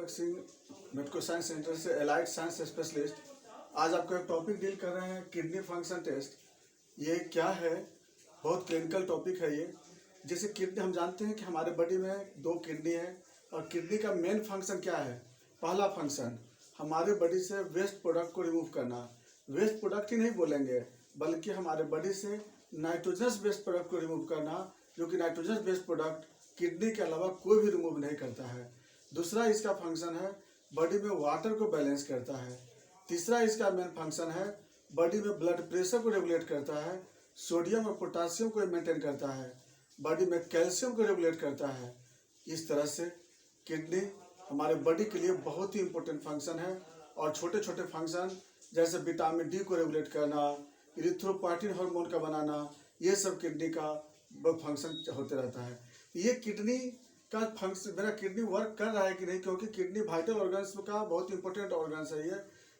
Deepak Singh, medico science centre से allied science specialist. आज आपको एक टॉपिक डील कर रहे हैं, किडनी फंक्शन टेस्ट। ये क्या है? बहुत क्लिनिकल टॉपिक है ये। जैसे किडनी, हम जानते हैं कि हमारे बॉडी में 2 किडनी है और किडनी का मेन फंक्शन क्या है? पहला फंक्शन हमारे बॉडी से वेस्ट प्रोडक्ट को रिमूव करना। वेस्ट प्रोडक्ट ही नहीं बोलेंगे, बल्कि हमारे बॉडी से नाइट्रोजनस वेस्ट प्रोडक्ट को रिमूव करना, जो कि नाइट्रोजनस वेस्ट प्रोडक्ट किडनी के अलावा कोई भी रिमूव नहीं करता है। दूसरा इसका फंक्शन है, बॉडी में वाटर को बैलेंस करता है। तीसरा इसका मेन फंक्शन है, बॉडी में ब्लड प्रेशर को रेगुलेट करता है। सोडियम और पोटासियम को मेंटेन करता है। बॉडी में कैल्शियम को रेगुलेट करता है। इस तरह से किडनी हमारे बॉडी के लिए बहुत ही इंपॉर्टेंट फंक्शन है। और छोटे छोटे फंक्शन जैसे विटामिन डी को रेगुलेट करना, इरिथ्रोपोएटिन हार्मोन का बनाना, ये सब किडनी का फंक्शन होते रहता है। ये किडनी का फंक्शन, मेरा किडनी वर्क कर रहा है कि नहीं, क्योंकि किडनी वाइटल ऑर्गन्स का बहुत इंपॉर्टेंट ऑर्गन्स है।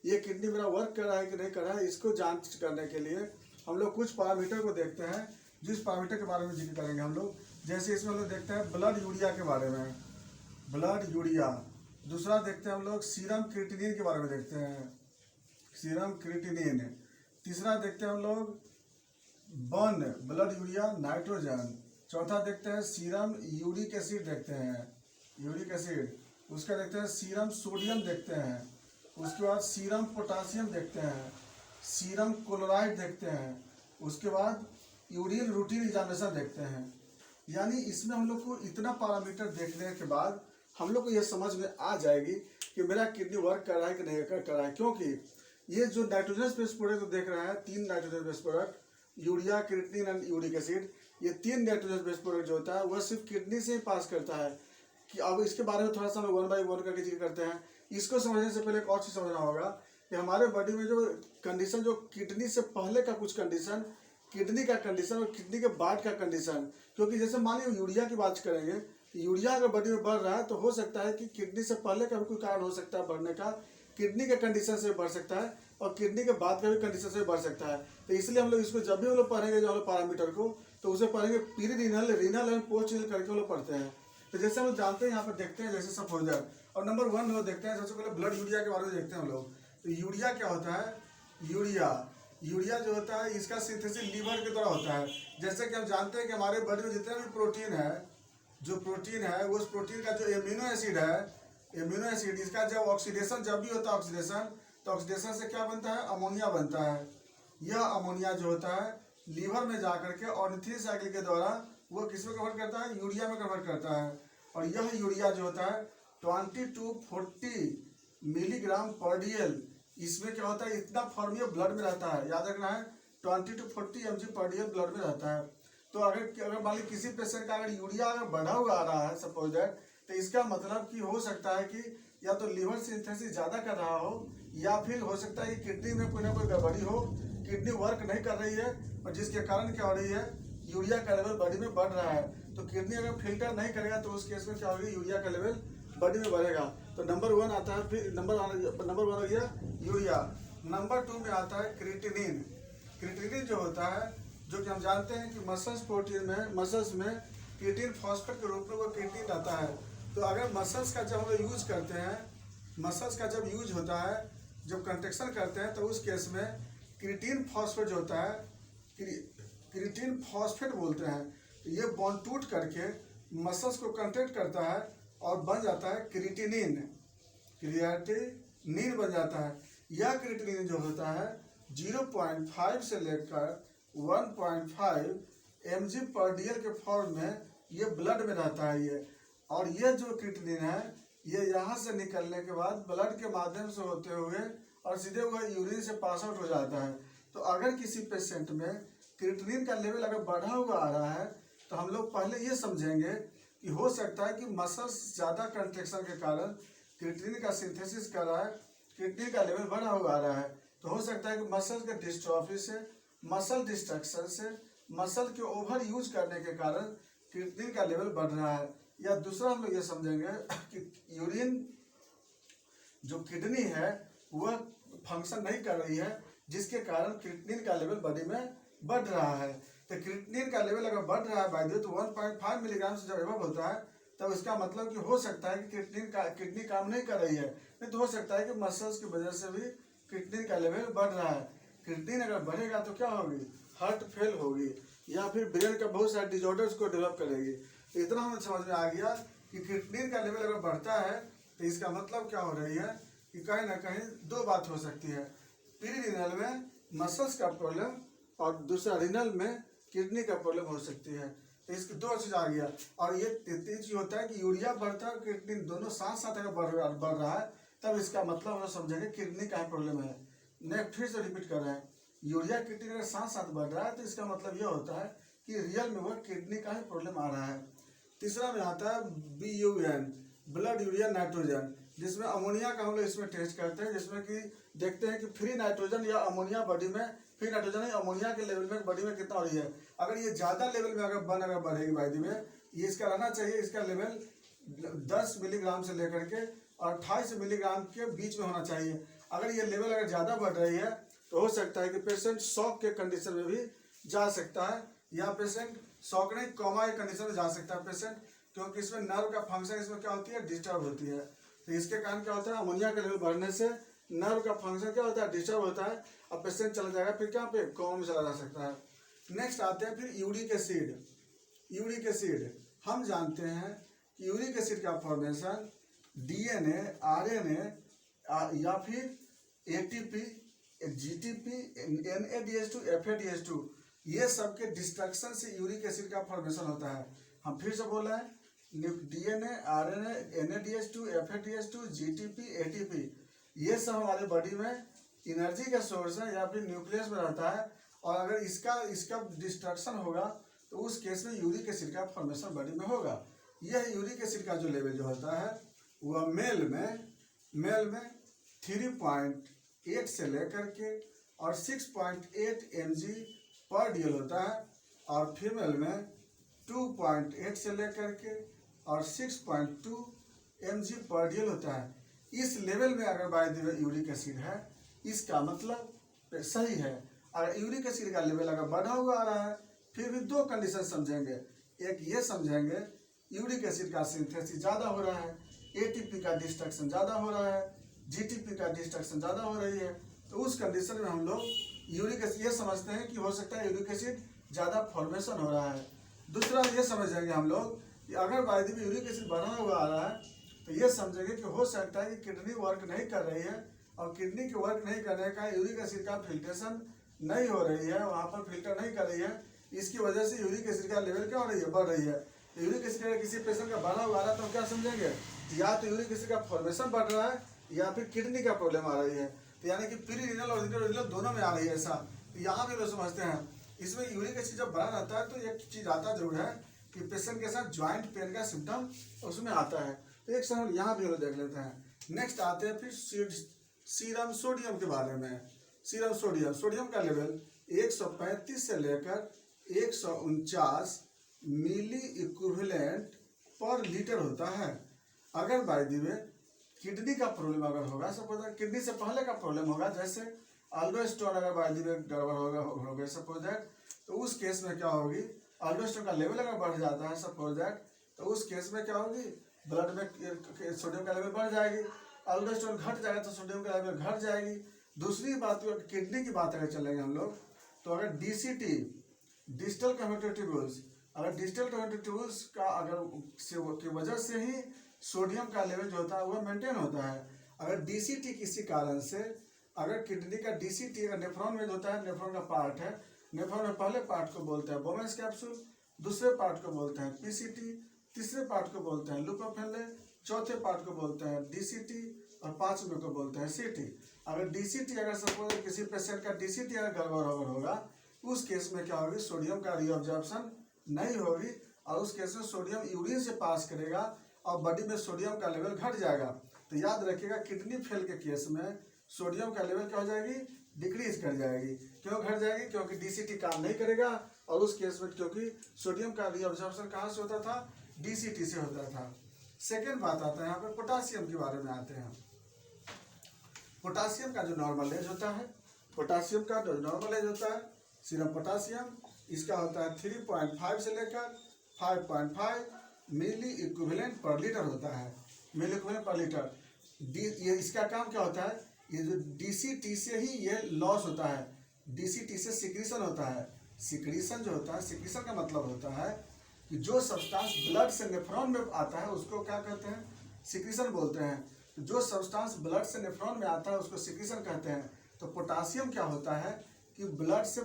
ये किडनी मेरा वर्क कर रहा है कि नहीं कर रहा है, इसको जांच करने के लिए हम लोग कुछ पैरामीटर को देखते हैं, जिस पैरामीटर के बारे में जिक्र करेंगे हम लोग। जैसे इसमें हम लोग देखते हैं ब्लड यूरिया के बारे में, ब्लड यूरिया। दूसरा देखते हैं हम लोग सीरम क्रिएटिनिन के बारे में देखते हैं, सीरम क्रिएटिनिन। तीसरा देखते हैं हम लोग बर्न ब्लड यूरिया नाइट्रोजन। चौथा देखते हैं सीरम यूरिक एसिड देखते हैं, यूरिक एसिड। उसका देखते हैं सीरम सोडियम देखते हैं। उसके बाद सीरम पोटासियम देखते हैं, सीरम क्लोराइड देखते हैं। उसके बाद यूरिन रूटीन एग्जामिनेशन देखते हैं। यानी इसमें हम लोग को इतना पैरामीटर देखने के बाद हम लोग को यह समझ में आ जाएगी कि मेरा किडनी वर्क कर रहा है कि नहीं कर रहा है। क्योंकि ये जो नाइट्रोजन बेस्ड प्रोडक्ट देख रहा है, 3 nitrogen based product, urea, creatinine and uric acid, ये 3 नाइट्रोजन बेस्ड प्रोडक्ट जो होता है वह सिर्फ किडनी से ही पास करता है। कि अब इसके बारे में थोड़ा सा हम 1 बाय 1 करके जिक्र करते हैं। इसको समझने से पहले एक और चीज़ समझना होगा कि हमारे बॉडी में जो कंडीशन, जो किडनी से पहले का कुछ कंडीशन, किडनी का कंडीशन और किडनी के बाद का कंडीशन। क्योंकि जैसे मान लीजिए यूरिया की बात करेंगे, यूरिया अगर बॉडी में बढ़ रहा है तो हो सकता है कि किडनी से पहले का भी कोई कारण हो सकता है बढ़ने का, किडनी के कंडीशन से बढ़ सकता है और किडनी के बाद का भी कंडीशन से बढ़ सकता है। तो इसलिए हम लोग इसको जब भी हम लोग पढ़ेंगे जो हम लोग पैरामीटर को, तो उसे पढ़ेंगे perirenal, renal and post renal करके हम लोग पढ़ते हैं। तो जैसे हम लोग जानते हैं, यहाँ पर देखते हैं जैसे सपोजर, और नंबर 1 हम लोग देखते हैं। सबसे पहले ब्लड यूरिया के बारे में देखते हैं हम लोग। तो यूरिया क्या होता है? यूरिया जो होता है, इसका सिंथेसिस लीवर के द्वारा होता है। जैसे कि हम जानते हैं कि हमारे बॉडी में जितना भी प्रोटीन है, जो प्रोटीन है, उस प्रोटीन का जो एमिनो एसिड है, एमिनो एसिड, इसका जब ऑक्सीडेशन जब भी होता है ऑक्सीडेशन, तो ऑक्सीडेशन से क्या बनता है? अमोनिया बनता है। यह अमोनिया जो होता है लीवर में जाकर के ऑर्निथिन साइकिल के द्वारा वो किस में कन्वर्ट करता है? यूरिया में कन्वर्ट करता है। और यह यूरिया जो होता है 20 to 40 मिलीग्राम पर डीएल, इसमें क्या होता है? इतना फॉर्म ब्लड में रहता है, याद रखना है, 20 to 40 mg पर डीएल ब्लड में रहता है। तो अगर मान लीजिए किसी पेशेंट का अगर यूरिया अगर बढ़ा हुआ आ रहा है सपोज दैट, तो इसका मतलब कि हो सकता है कि या तो लीवर सिंथेसिस ज़्यादा कर रहा हो, या फिर हो सकता है कि किडनी में कोई ना कोई गड़बड़ी हो, किडनी वर्क नहीं कर रही है और जिसके कारण क्या हो रही है? यूरिया का लेवल बॉडी में बढ़ रहा है। तो किडनी अगर फिल्टर नहीं करेगा तो उस केस में क्या होगी? यूरिया का लेवल बॉडी में बढ़ेगा। तो नंबर 1 आता है, फिर नंबर 1 हो गया यूरिया। नंबर 2 में आता है क्रिएटिनिन। क्रिएटिनिन जो होता है, जो कि हम जानते हैं कि मसल्स प्रोटीन में, मसल्स में क्रिएटिन फॉस्फेट के रूप में वो क्रिएटिन आता है। तो अगर मसल्स का जब हम लोग यूज करते हैं, मसल्स का जब यूज होता है, जब कंट्रेक्शन करते हैं, तो उस केस में क्रिएटिन फॉस्फेट जो होता है, क्रिएटिन फॉस्फेट बोलते हैं, तो ये बॉन्ड टूट करके मसल्स को कंट्रैक्ट करता है और बन जाता है क्रिएटिनिन। क्रिएटिनिन बन जाता है। यह क्रिएटिनिन जो होता है 0.5 से लेकर 1.5 mg पर डीएल के फॉर्म में ये ब्लड में रहता है ये। और ये जो क्रिएटिनिन है, ये यहाँ से निकलने के बाद ब्लड के माध्यम से होते हुए और सीधे वह यूरिन से पास आउट हो जाता है। तो अगर किसी पेशेंट में क्रिएटिनिन का लेवल अगर बढ़ा हुआ आ रहा है, तो हम लोग पहले ये समझेंगे कि हो सकता है कि मसल्स ज़्यादा कंट्रेक्शन के कारण क्रिएटिनिन का सिंथेसिस कर रहा है, क्रिएटिनिन का लेवल बढ़ा हुआ आ रहा है। तो हो सकता है कि मसल के डिस्ट्रॉफी से, मसल डिस्ट्रक्शन से, मसल के ओवर यूज करने के कारण क्रिएटिनिन का लेवल बढ़ रहा है। या दूसरा हम लोग ये समझेंगे कि यूरिन जो किडनी है वह फंक्शन नहीं कर रही है, जिसके कारण क्रिएटिनिन का लेवल बॉडी में बढ़ रहा है। तो क्रिएटिनिन का लेवल अगर बढ़ रहा है बाय द वे, तो 1.5 मिलीग्राम से जब एबव होता है तब इसका मतलब कि हो सकता है कि किडनी काम नहीं कर रही है। नहीं तो हो सकता है कि मसल्स की वजह से भी किडनी का लेवल बढ़ रहा है। किडनी अगर बढ़ेगा तो क्या होगी, हार्ट फेल होगी या फिर ब्रेन का बहुत सारे डिजॉर्डर्स को डेवलप करेगी। तो इतना हमें समझ में आ गया कि किडनी का लेवल अगर बढ़ता है तो इसका मतलब क्या हो रही है कि कहीं ना कहीं दो बात हो सकती है, पेरिनियल में मसल्स का प्रॉब्लम और दूसरा रिनल में किडनी का प्रॉब्लम हो सकती है। तो इसकी दो चीज आ गया। और ये चीज होता है कि यूरिया बढ़ता है और किडनी दोनों साथ साथ अगर बढ़ रहा है तब इसका मतलब हम समझेंगे किडनी का प्रॉब्लम है। नेक्स्ट फिर से रिपीट कर रहे हैं, यूरिया किडनी अगर साथ साथ बढ़ रहा है तो इसका मतलब यह होता है कि रियल में वह किडनी का ही प्रॉब्लम आ रहा है। तीसरा में आता है BUN, ब्लड यूरिया नाइट्रोजन, जिसमें अमोनिया का हम लोग इसमें टेस्ट करते हैं, जिसमें कि देखते हैं कि फ्री नाइट्रोजन या अमोनिया बॉडी में, फ्री नाइट्रोजन अमोनिया के लेवल में बॉडी में कितना हो रही है। अगर ये ज्यादा लेवल में अगर बढ़ेगी बॉडी में, ये इसका रहना चाहिए, इसका लेवल 10 मिलीग्राम से लेकर के और 28 मिलीग्राम के बीच में होना चाहिए। अगर ये लेवल अगर ज्यादा बढ़ रही है तो हो सकता है कि पेशेंट शॉक के कंडीशन में भी जा सकता है, या पेशेंट शॉक नहीं कोमा के कंडीशन में जा सकता है पेशेंट, क्योंकि इसमें नर्व का फंक्शन इसमें क्या होती है, डिस्टर्ब होती है। तो इसके कारण क्या होता है, अमोनिया का लेवल बढ़ने से नर्व का फंक्शन क्या होता है, डिस्टर्ब होता है, और पेशेंट चला जाएगा फिर क्या पे कोमा में चला जा सकता है। नेक्स्ट आते हैं फिर यूरिक एसिड। यूरिक एसिड हम जानते हैं कि यूरिक एसिड का फॉर्मेशन DNA, RNA या फिर ATP, GTP, NADH2, FADH2, ये सब के डिस्ट्रक्शन से यूरिक एसिड का फॉर्मेशन होता है। हम फिर से बोल रहे हैं, DNA, RNA, NADH2, FADH2, GTP, ATP, ये सब हमारे बॉडी में एनर्जी का सोर्स है या फिर न्यूक्लियस में रहता है, और अगर इसका डिस्ट्रक्शन होगा तो उस केस में यूरिक एसिड का फॉर्मेशन बॉडी में होगा। यह यूरिक एसिड का जो लेवल जो होता है वह मेल में 3.8 से लेकर के और 6.8 mg पर DL होता है, और फीमेल में 2.8 से लेकर के और 6.2 mg पर DL होता है। इस लेवल में अगर by the way uric acid है, इसका मतलब सही है। अगर यूरिक एसिड का लेवल अगर बढ़ा हुआ आ रहा है, फिर भी दो कंडीशन समझेंगे। एक ये समझेंगे यूरिक एसिड का सिंथेसिस ज़्यादा हो रहा है, ATP का डिस्ट्रक्शन ज़्यादा हो रहा है, GTP का डिस्ट्रक्शन ज़्यादा हो रही है, तो उस कंडीशन में हम लोग यूरिक एसिड ये समझते हैं कि हो सकता है यूरिक एसिड ज़्यादा फॉर्मेशन हो रहा है। दूसरा ये समझेंगे हम लोग कि अगर by the way uric acid बढ़ा हुआ आ रहा है तो ये समझेंगे कि हो सकता है कि किडनी वर्क नहीं कर रही है, और किडनी के वर्क नहीं करने का यूरिक एसिड का फिल्ट्रेशन नहीं हो रही है, वहाँ पर फिल्टर नहीं कर रही है, इसकी वजह से यूरिक एसिड का लेवल क्या हो रही है, बढ़ रही है। यूरिक एसिड अगर किसी पेशेंट का बढ़ा हुआ आ रहा है तो क्या समझेंगे, या तो यूरिक एसिड का फॉर्मेशन बढ़ रहा है या फिर किडनी का प्रॉब्लम आ रही है। तो यानी कि पेरिनियल और रिनल दोनों में आ रही है ऐसा। तो यहाँ भी लोग समझते हैं इसमें यूरिक एसिड जब बढ़ा रहता है तो एक चीज़ आता जरूर है कि पेशेंट के साथ ज्वाइंट पेन का सिम्टम उसमें आता है। तो एक समय यहाँ भी लोग देख लेते हैं। नेक्स्ट आते हैं फिर सीरम सोडियम के बारे में। सीरम सोडियम का लेवल 135 से लेकर 149 मिली इक्विवेलेंट पर लीटर होता है। अगर बाय द वे किडनी का प्रॉब्लम अगर होगा, सपोज किडनी से पहले का प्रॉब्लम होगा, जैसे अल्डोस्टेरोन अगर बाय द वे गड़बड़ होगा सपोज दैट, तो उस केस में क्या होगी, अल्डोस्टेरोन का लेवल अगर बढ़ जाता है सपोज दैट, तो उस केस में क्या होगी, ब्लड में सोडियम का लेवल बढ़ जाएगी। अल्डोस्टेरोन घट जाएगा तो सोडियम का लेवल घट जाएगी। दूसरी बात किडनी की बात अगर चलेंगे हम लोग, तो अगर DCT, डिस्टल कम्यूटेटिव ट्यूब्यूल्स, अगर डिस्टल कम्यूटेटिव ट्यूब्यूल्स का अगर की वजह से ही सोडियम का लेवल जो होता है वह मेंटेन होता है। अगर DCT किसी कारण से, अगर किडनी का DCT अगर नेफ्रॉन में होता है, नेफ्रॉन का पार्ट है, नेफ्रॉन में पहले पार्ट को बोलते हैं बोमेंस कैप्सूल, दूसरे पार्ट को बोलते हैं PCT, तीसरे पार्ट को बोलते हैं लुपोफिले, चौथे पार्ट को बोलते हैं DCT, और पांचवें को बोलते हैं CT। अगर DCT अगर सपोज किसी पेशेंट का DCT अगर गड़बड़ होगा, उस केस में क्या होगी, सोडियम का रीअब्जॉर्प्शन नहीं होगी, और उस केस में सोडियम यूरिन से पास करेगा और बॉडी में सोडियम का लेवल घट जाएगा। तो याद रखिएगा किडनी फेल के केस में सोडियम का लेवल क्या हो जाएगी, डिक्रीज कर जाएगी। क्यों घट जाएगी, क्योंकि DCT काम नहीं करेगा, और उस केस में क्योंकि सोडियम का रीअब्जॉर्प्शन कहाँ से होता था, DCT से होता था। सेकेंड बात आता है यहाँ पे पोटासियम के बारे में आते हैं। पोटासियम का जो नॉर्मल एज होता है, पोटासियम का जो नॉर्मल एज होता है सीरम पोटासियम, इसका होता है 3.5 से लेकर 5.5 मिली इक्विवेलेंट पर लीटर होता है, मिली इक्विवेलेंट पर लीटर। ये इसका काम क्या होता है, ये जो डीसीटी से ही ये लॉस होता है, डीसीटी से सिक्रीशन होता है। सिक्रीशन जो होता है, सिक्रीशन का मतलब होता है कि जो सब्सटेंस ब्लड से नेफ्रॉन में आता है उसको क्या कहते हैं, सिक्रीशन बोलते हैं। तो जो सब्सटेंस ब्लड से नेफ्रॉन में आता है उसको सिक्रीशन कहते हैं। तो पोटासियम क्या होता है कि ब्लड से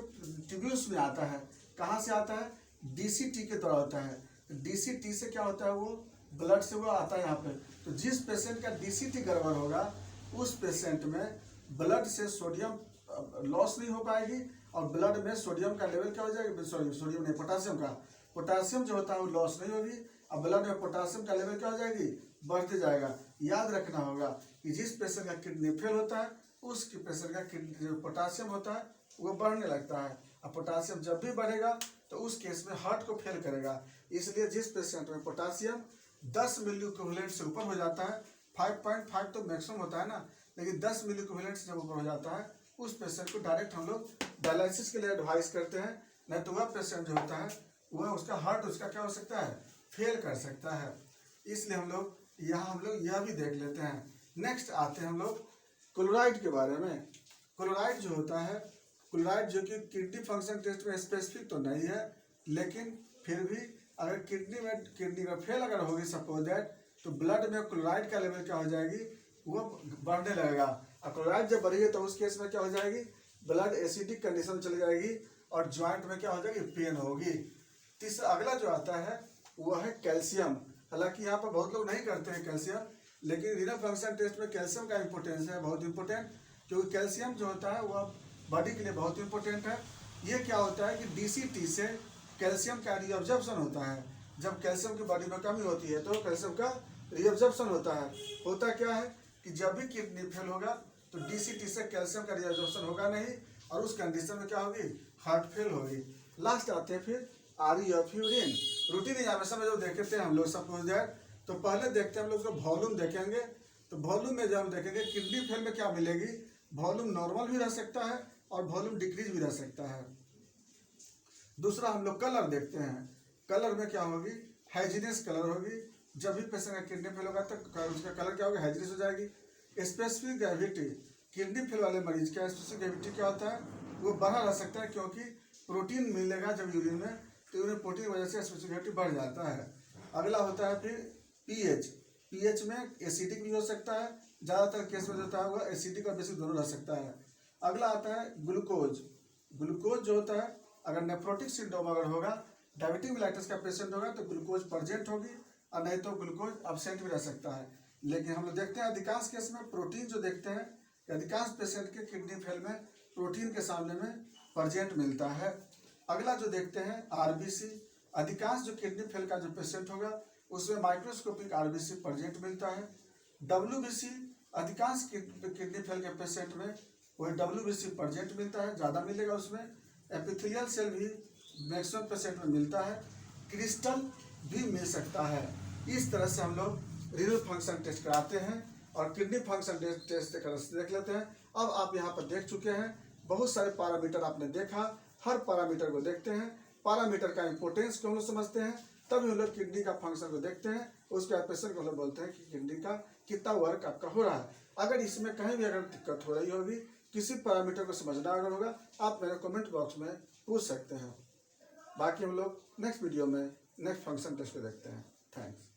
ट्यूब्यूल्स में आता है, कहाँ से आता है, डीसीटी के द्वारा होता है। डीसीटी से क्या होता है, वो ब्लड से वो आता है यहाँ पे। तो जिस पेशेंट का डीसीटी गड़बड़ होगा उस पेशेंट में ब्लड से सोडियम लॉस नहीं हो पाएगी और ब्लड में सोडियम का लेवल क्या हो जाएगा, सॉरी सोडियम नहीं, पोटासियम का, पोटासियम जो होता है वो लॉस नहीं होगी और ब्लड में पोटासियम का लेवल क्या हो जाएगी, बढ़ते जाएगा। याद रखना होगा कि जिस पेशेंट का किडनी फेल होता है उस पेशेंट का किडनी जो पोटासियम होता है वो बढ़ने लगता है और पोटासियम जब भी बढ़ेगा तो उस केस में हार्ट को फेल करेगा। इसलिए जिस पेशेंट में पोटासियम 10 मिली इक्विवेलेंट से ऊपर हो जाता है, 5.5 तो मैक्सिमम होता है ना, लेकिन 10 मिली इक्विवेलेंट से जब ऊपर हो जाता है उस पेशेंट को डायरेक्ट हम लोग डायलिसिस के लिए एडवाइस करते हैं। नहीं तो वह पेशेंट जो होता है वह उसका हार्ट उसका क्या हो सकता है, फेल कर सकता है। इसलिए हम लोग यह भी देख लेते हैं। नेक्स्ट आते हैं हम लोग क्लोराइड के बारे में। क्लोराइड जो होता है, क्लोराइड जो कि किडनी फंक्शन टेस्ट में स्पेसिफिक तो नहीं है, लेकिन फिर भी अगर किडनी में फेल अगर होगी सपोज दैट, तो ब्लड में क्लोराइड का लेवल क्या हो जाएगी, वो बढ़ने लगेगा। और क्लोराइड जब बढ़ेगी तो उस केस में क्या हो जाएगी, ब्लड एसिडिक कंडीशन चली जाएगी और ज्वाइंट में क्या हो जाएगी, पेन होगी। तीसरा अगला जो आता है वो है कैल्शियम। हालांकि यहाँ पर बहुत लोग नहीं करते हैं कैल्शियम, लेकिन रीनल फंक्शन टेस्ट में कैल्शियम का इंपॉर्टेंस है, बहुत इंपॉर्टेंट, क्योंकि कैल्शियम जो होता है वह बॉडी के लिए बहुत इंपॉर्टेंट है। ये क्या होता है कि डीसीटी से कैल्शियम का रीअब्जॉर्प्शन होता है। जब कैल्शियम की बॉडी में कमी होती है तो कैल्शियम का रीअब्जॉर्प्शन होता है। होता क्या है कि जब भी किडनी फेल होगा तो डीसीटी से कैल्शियम का रीअब्जॉर्प्शन होगा नहीं और उस कंडीशन में क्या होगी, हार्ट फेल होगी। लास्ट आते हैं फिर आरई ऑफ यूरिन। रूटीन एग्जामिनेशन में जो देखते हैं हम लोग सपोज दैट, तो पहले देखते हैं हम लोग उसको वॉल्यूम देखेंगे। तो वॉल्यूम में जब हम देखेंगे किडनी फेल में क्या मिलेगी, वॉल्यूम नॉर्मल भी रह सकता है और वॉल्यूम डिक्रीज भी रह सकता है। दूसरा हम लोग कलर देखते हैं। कलर में क्या होगी, हाइजीनियस कलर होगी। जब भी पेशेंट का किडनी फेल होगा तो उसका कलर क्या होगा, हाइजीनियस हो जाएगी। स्पेसिफिक ग्रेविटी, किडनी फेल वाले मरीज का स्पेसिफिक ग्रेविटी क्या होता है, वो बढ़ा रह सकता है, क्योंकि प्रोटीन मिलेगा जब यूरिन में तो यूरिन प्रोटीन की वजह से स्पेसिफिक ग्रेविटी बढ़ जाता है। अगला होता है फिर पीएच। पीएच में एसिडिक भी हो सकता है, ज़्यादातर केस में जो होता है वो एसिडिक और बेसिक दोनों रह सकता है। अगला आता है ग्लूकोज। ग्लूकोज जो होता है अगर नेफ्रोटिक सिंड्रोम अगर होगा, डायबिटिक मेलाइटिस का पेशेंट होगा तो ग्लूकोज प्रेजेंट होगी और नहीं तो ग्लूकोज अब्सेंट भी रह सकता है। लेकिन हम लोग देखते हैं अधिकांश केस में प्रोटीन जो देखते हैं, अधिकांश पेशेंट के किडनी फेल में प्रोटीन के सामने में प्रेजेंट मिलता है। अगला जो देखते हैं आरबीसी। अधिकांश जो किडनी फेल का जो पेशेंट होगा उसमें माइक्रोस्कोपिक आरबीसी प्रेजेंट मिलता है। डब्ल्यूबीसी, अधिकांश किडनी फेल के पेशेंट में वही डब्ल्यूबीसी प्रेजेंट मिलता है, ज़्यादा मिलेगा उसमें। एपिथेलियल सेल भी मैक्सिमम पेशेंट में मिलता है। क्रिस्टल भी मिल सकता है। इस तरह से हम लोग रीनल फंक्शन टेस्ट कराते हैं और किडनी फंक्शन टेस्ट देख लेते हैं। अब आप यहाँ पर देख चुके हैं, बहुत सारे पैरामीटर आपने देखा, हर पैरामीटर को देखते हैं, पैरामीटर का इंपॉर्टेंस को हम लोग समझते हैं, तभी हम लोग किडनी का फंक्शन को देखते हैं। उसके बाद पेशेंट को हम लोग बोलते हैं कि किडनी का कितना वर्क आपका हो रहा है। अगर इसमें कहीं भी अगर दिक्कत हो रही होगी, किसी पैरामीटर को समझना अगर होगा, आप मेरे कमेंट बॉक्स में पूछ सकते हैं। बाकी हम लोग नेक्स्ट वीडियो में नेक्स्ट फंक्शन टेस्ट को देखते हैं। थैंक्स।